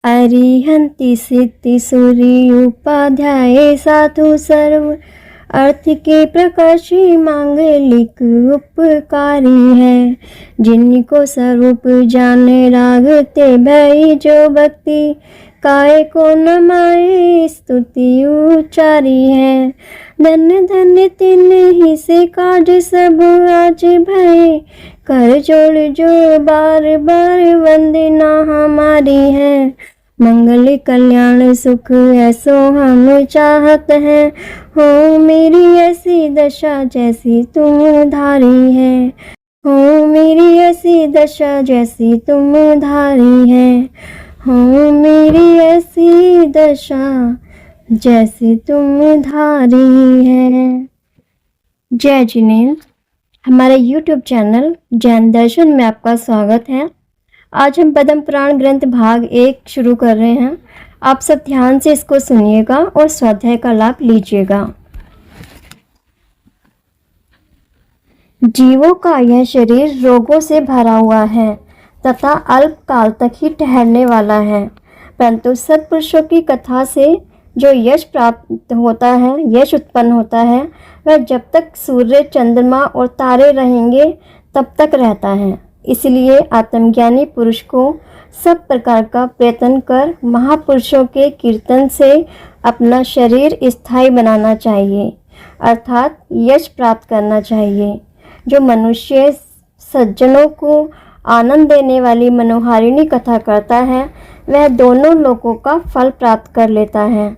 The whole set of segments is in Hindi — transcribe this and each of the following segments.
अरिहंति सिद्धि सूरी उपाध्याय साधु सर्व अर्थ के प्रकाशी मांगलिक उपकारी है। जिनको स्वरूप जान रागते भई जो भक्ति काय को नमाए स्तुति उचारी है। धन धन तिन ही से काज सब आज भय कर जोड़ जोड़ बार बार वंदना हमारी है। मंगल कल्याण सुख ऐसो हम चाहत हैं, हो मेरी ऐसी दशा जैसी तुम धारी है। हो मेरी ऐसी दशा जैसी तुम धारी है। हो मेरी ऐसी दशा जैसी तुम धारी है। जय जिनेन्द्र। हमारे YouTube चैनल जैन दर्शन में आपका स्वागत है। आज हम पद्म पुराण ग्रंथ भाग 1 शुरू कर रहे हैं। आप सब ध्यान से इसको सुनिएगा और स्वाध्याय का लाभ लीजिएगा। जीवों का यह शरीर रोगों से भरा हुआ है तथा अल्प काल तक ही ठहरने वाला है, परंतु सत्पुरुषों की कथा से जो यश प्राप्त होता है, यश उत्पन्न होता है, वह जब तक सूर्य, चंद्रमा और तारे रहेंगे तब तक रहता है। इसलिए आत्मज्ञानी पुरुष को सब प्रकार का प्रयत्न कर महापुरुषों के कीर्तन से अपना शरीर स्थायी बनाना चाहिए, अर्थात यश प्राप्त करना चाहिए। जो मनुष्य सज्जनों को आनंद देने वाली मनोहारिणी कथा करता है, वह दोनों लोकों का फल प्राप्त कर लेता है।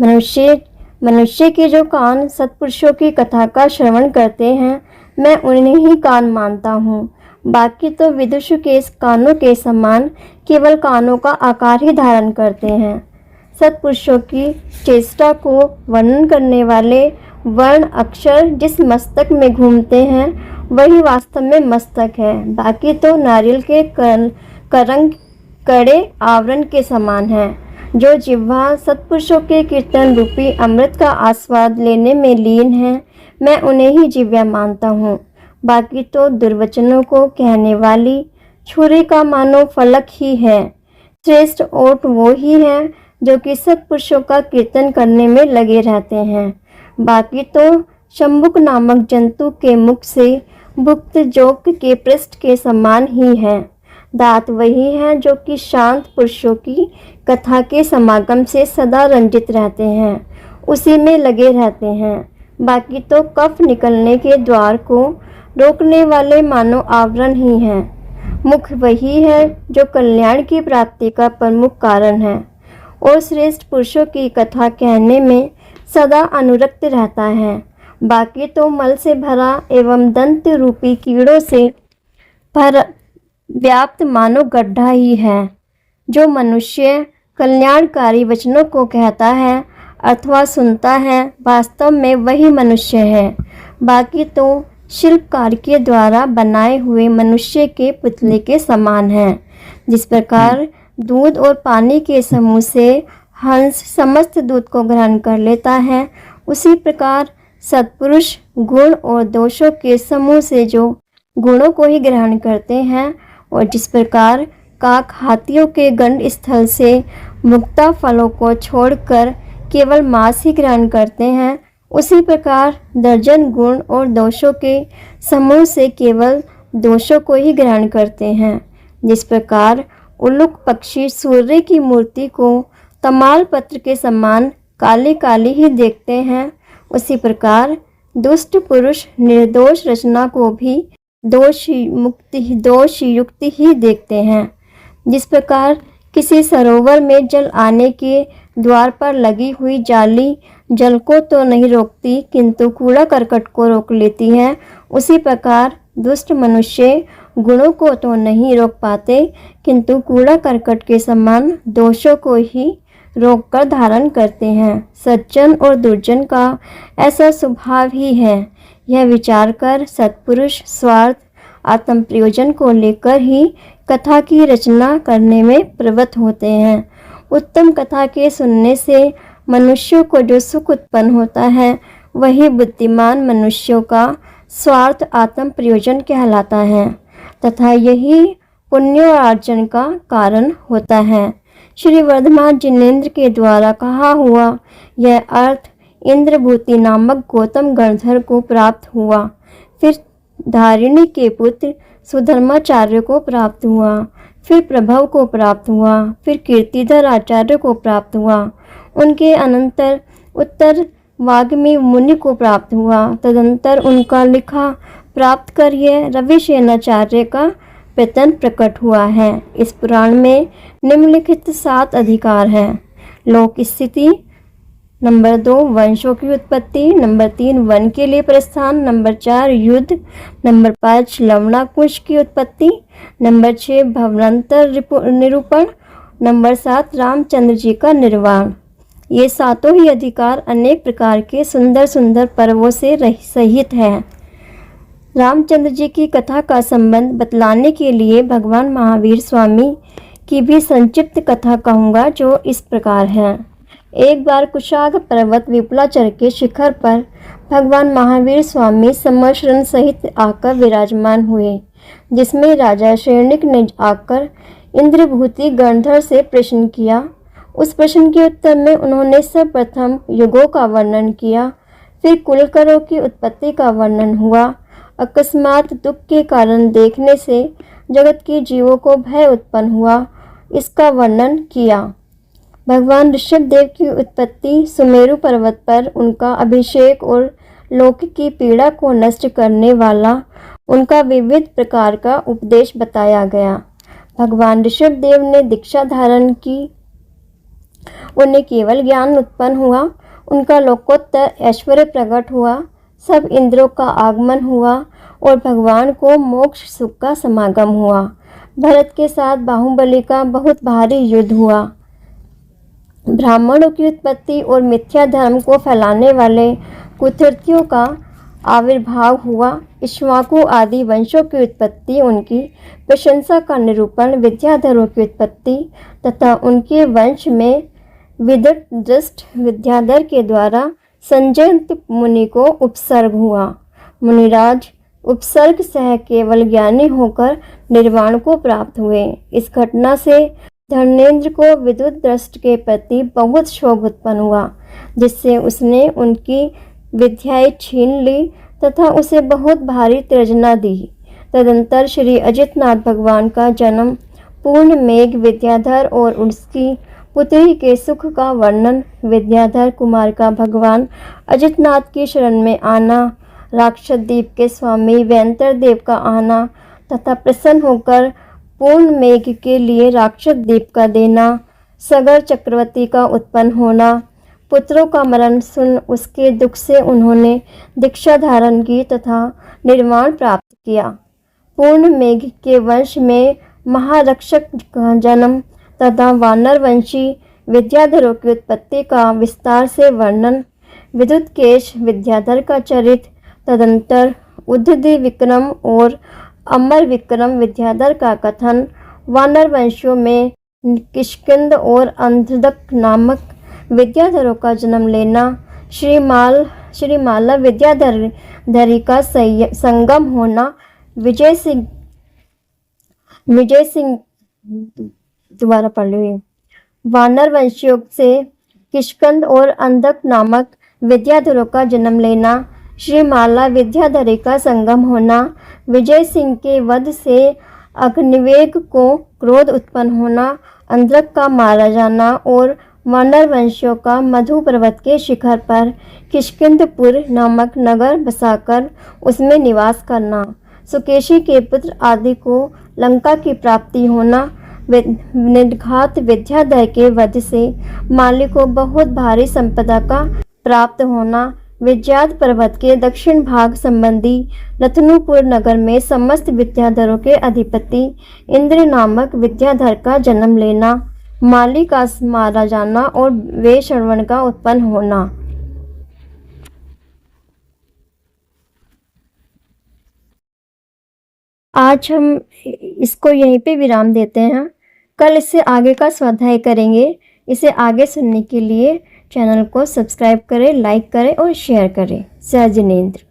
मनुष्य के जो कान सत्पुरुषों की कथा का श्रवण करते हैं, मैं उन्हें ही कान मानता हूँ। बाकी तो विदुषु के कानों के समान केवल कानों का आकार ही धारण करते हैं। सत्पुरुषों की चेष्टा को वर्णन करने वाले वर्ण अक्षर जिस मस्तक में घूमते हैं, वही वास्तव में मस्तक है। बाकी तो नारियल के करंग कड़े आवरण के समान है। जो जिह्वा सत्पुरुषों के कीर्तन रूपी अमृत का आस्वाद लेने में लीन है, मैं उन्हें ही जिह्वा मानता हूँ। बाकी तो दुर्वचनों को कहने वाली छुरी का मानो फलक ही है। श्रेष्ठ ओट वो ही है जो कि सत्पुरुषों का कीर्तन करने में लगे रहते हैं। बाकी तो शंभुक नामक जंतु के मुख से भुक्त जोक के पृष्ठ के समान ही है। दांत वही है जो कि शांत पुरुषों की कथा के समागम से सदा रंजित रहते हैं, उसी में लगे रहते हैं। बाकी तो कफ निकलने के द्वार को रोकने वाले मानो आवरण ही हैं। मुख वही है जो कल्याण की प्राप्ति का प्रमुख कारण है और श्रेष्ठ पुरुषों की कथा कहने में सदा अनुरक्त रहता है। बाकी तो मल से भरा एवं दंत रूपी कीड़ों से व्याप्त मानो गड्ढा ही है। जो मनुष्य कल्याणकारी वचनों को कहता है अथवा सुनता है, वास्तव में वही मनुष्य है। बाकी तो शिल्पकार के द्वारा बनाए हुए मनुष्य के पुतले के समान है। जिस प्रकार दूध और पानी के समूह से हंस समस्त दूध को ग्रहण कर लेता है, उसी प्रकार सत्पुरुष गुण और दोषों के समूह से जो गुणों को ही ग्रहण करते हैं, और जिस प्रकार काक हाथियों के गंड स्थल से मुक्ता फलों को छोड़कर केवल मांस ही ग्रहण करते हैं, उसी प्रकार दर्जन गुण और दोषों के समूह से केवल दोषों को ही ग्रहण करते हैं। जिस प्रकार उल्लुक पक्षी सूर्य की मूर्ति को तमाल पत्र के समान काली काली ही देखते हैं, उसी प्रकार दुष्ट पुरुष निर्दोष रचना को भी दोष युक्त ही देखते हैं। जिस प्रकार किसी सरोवर में जल आने के द्वार पर लगी हुई जाली जल को तो नहीं रोकती, किंतु कूड़ा करकट को रोक लेती है, उसी प्रकार दुष्ट मनुष्य गुणों को तो नहीं रोक पाते, किंतु कूड़ा करकट के समान दोषों को ही रोककर धारण करते हैं। सज्जन और दुर्जन का ऐसा स्वभाव ही है। यह विचार कर सत्पुरुष स्वार्थ आत्म प्रयोजन को लेकर ही कथा की रचना करने में प्रवृत्त होते हैं। उत्तम कथा के सुनने से मनुष्यों को जो सुख उत्पन्न होता है, वही बुद्धिमान मनुष्यों का स्वार्थ आत्म प्रयोजन कहलाता है तथा यही पुण्य अर्जन का कारण होता है। श्री वर्धमान जिनेन्द्र के द्वारा कहा हुआ यह अर्थ इंद्रभूति नामक गौतम गणधर को प्राप्त हुआ, फिर धारिणी के पुत्र सुधर्माचार्य को प्राप्त हुआ, फिर प्रभव को प्राप्त हुआ, फिर कीर्तिधर आचार्य को प्राप्त हुआ, उनके अनंतर उत्तर वाग्मी मुनि को प्राप्त हुआ, तदंतर उनका लिखा प्राप्त कर यह रविसेनाचार्य का वेतन प्रकट हुआ है। इस पुराण में निम्नलिखित 7 अधिकार हैं। लोक स्थिति, नंबर 2 वंशों की उत्पत्ति, नंबर 3 वन के लिए प्रस्थान, नंबर 4 युद्ध, नंबर 5 लवणाकुश की उत्पत्ति, नंबर 6 भवनांतर निरूपण, नंबर 7 रामचंद्र जी का निर्वाण। ये 7 ही अधिकार अनेक प्रकार के सुंदर सुंदर पर्वों से सहित हैं। रामचंद्र जी की कथा का संबंध बतलाने के लिए भगवान महावीर स्वामी की भी संक्षिप्त कथा कहूँगा, जो इस प्रकार है। एक बार कुशाग्र पर्वत विपुलाचल के शिखर पर भगवान महावीर स्वामी समशरण सहित आकर विराजमान हुए, जिसमें राजा शैण्यक ने आकर इंद्रभूति गणधर से प्रश्न किया। उस प्रश्न के उत्तर में उन्होंने सर्वप्रथम युगों का वर्णन किया, फिर कुलकरों की उत्पत्ति का वर्णन हुआ। अकस्मात दुख के कारण देखने से जगत के जीवों को भय उत्पन्न हुआ, इसका वर्णन किया। भगवान ऋषभदेव की उत्पत्ति, सुमेरु पर्वत पर उनका अभिषेक और लोक की पीड़ा को नष्ट करने वाला उनका विविध प्रकार का उपदेश बताया गया। भगवान ऋषभदेव ने दीक्षा धारण की, उन्हें केवल ज्ञान उत्पन्न हुआ, उनका लोकोत्तर ऐश्वर्य प्रकट हुआ, सब इंद्रों का आगमन हुआ और भगवान को मोक्ष सुख का समागम हुआ। भरत के साथ बाहुबली का बहुत भारी युद्ध हुआ। ब्राह्मणों की उत्पत्ति और मिथ्या धर्म को फैलाने वाले कुतीर्थियों का आविर्भाव हुआ। इक्ष्वाकु आदि वंशों की उत्पत्ति, उनकी प्रशंसा का निरूपण, विद्याधरों की उत्पत्ति तथा उनके वंश में विदट दृष्ट विद्याधर के द्वारा संजयंत मुनि को उपसर्ग हुआ। मुनिराज उपसर्ग सह केवल ज्ञानी होकर निर्वाण को प्राप्त हुए। इस घटना से धर्मेंद्र को विद्युत दृष्ट के प्रति बहुत क्षोभ उत्पन्न हुआ, जिससे उसने उनकी विद्याएं छीन ली तथा उसे बहुत भारी तृष्णा दी। तदंतर श्री अजितनाथ भगवान का जन्म, पूर्ण मेघ विद्याधर और उसकी पुत्री के सुख का वर्णन, विद्याधर कुमार का भगवान अजितनाथ की शरण में आना, राक्षसद्वीप के स्वामी वेंतर देव का आना तथा प्रसन्न होकर पूर्ण मेघ के लिए राक्षसद्वीप का देना, सगर चक्रवर्ती का उत्पन्न होना, पुत्रों का मरण सुन उसके दुख से उन्होंने दीक्षा धारण की तथा निर्वाण प्राप्त किया। पूर्ण मेघ के वंश में महारक्षक का जन्म तथा वानरवंशी विद्याधरों की उत्पत्ति का विस्तार से वर्णन, विद्युतकेश विद्याधर का चरित्र, तदंतर उद्धि विक्रम और अमर विक्रम विद्याधर का कथन, वानरवंशियों में किष्किंध और अंधदक नामक विद्याधरों का जन्म लेना, श्रीमाला विद्याधरी का संगम होना, विजय सिंह दोबारा पढ़ ली, वानरवंशियों से किष्किंध और अंधक नामक विद्याधरों का जन्म लेना, श्रीमाला विद्याधरी का संगम होना, विजय सिंह के वध से अग्निवेग को क्रोध उत्पन्न होना, अंधक का मारा जाना और वानरवंशियों का मधु पर्वत के शिखर पर किष्किंधपुर नामक नगर बसाकर उसमें निवास करना, सुकेशी के पुत्र आदि को लंका की प्राप्ति होना, निर्घात विद्याधर के वध से माली को बहुत भारी संपदा का प्राप्त होना, विजयाद पर्वत के दक्षिण भाग संबंधी रत्नपुर नगर में समस्त विद्याधरों के अधिपति इंद्र नामक विद्याधर का जन्म लेना, माली का मारा जाना और वे श्रवण का उत्पन्न होना। आज हम इसको यहीं पे विराम देते हैं। कल इससे आगे का स्वाध्याय करेंगे। इसे आगे सुनने के लिए चैनल को सब्सक्राइब करें, लाइक करें और शेयर करें। जय जिनेंद्र।